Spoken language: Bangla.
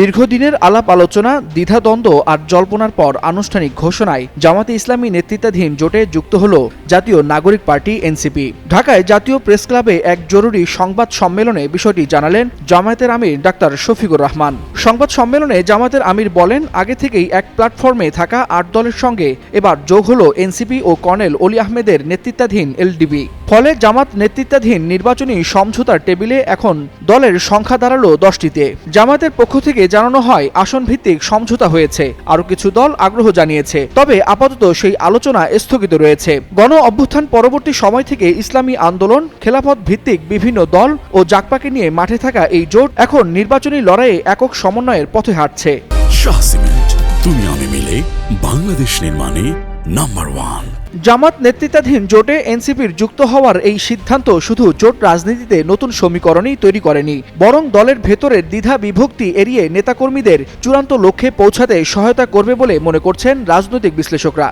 দীর্ঘদিনের আলাপ আলোচনা, দ্বিধাদ্বন্দ্ব আর জল্পনার পর আনুষ্ঠানিক ঘোষণায় জামাতে ইসলামী নেতৃত্বাধীন জোটে যুক্ত হল জাতীয় নাগরিক পার্টি এনসিপি। ঢাকায় জাতীয় প্রেস ক্লাবে এক জরুরি সংবাদ সম্মেলনে বিষয়টি জানালেন জামায়াতের আমির ডাক্তার শফিকুর রহমান। সংবাদ সম্মেলনে জামায়াতের আমির বলেন, আগে থেকেই এক প্ল্যাটফর্মে থাকা ৮ দলের সঙ্গে এবার যোগ হল এনসিপি ও কর্নেল অলি আহমেদের নেতৃত্বাধীন এলডিবি। ফলে জামাত নেতৃত্বাধীন নির্বাচনী সমঝোতার টেবিলে এখন দলের সংখ্যা দাঁড়ালো 10টিতে। জামাতের পক্ষ থেকে জানানো হয়, আসন ভিত্তিক সমঝোতা হয়েছে, আরও কিছু দল আগ্রহ জানিয়েছে, তবে আপাতত সেই আলোচনা স্থগিত রয়েছে। গণ অভ্যুত্থান পরবর্তী সময় থেকে ইসলামী আন্দোলন, খেলাফত ভিত্তিক বিভিন্ন দল ও জাকপাকে নিয়ে মাঠে থাকা এই জোট এখন নির্বাচনী লড়াইয়ে একক সমন্বয়ের পথে হাঁটছে। শাহ সিমেন্ট, তুমি আমি মিলে বাংলাদেশ নির্মাণে নাম্বার 1। জামাত নেতৃত্বাধীন জোটে এনসিপির যুক্ত হওয়ার এই সিদ্ধান্ত শুধু জোট রাজনীতিতে নতুন সমীকরণই তৈরি করেনি, বরং দলের ভেতরের দ্বিধা বিভক্তি এড়িয়ে নেতাকর্মীদের চূড়ান্ত লক্ষ্যে পৌঁছাতে সহায়তা করবে বলে মনে করছেন রাজনৈতিক বিশ্লেষকরা।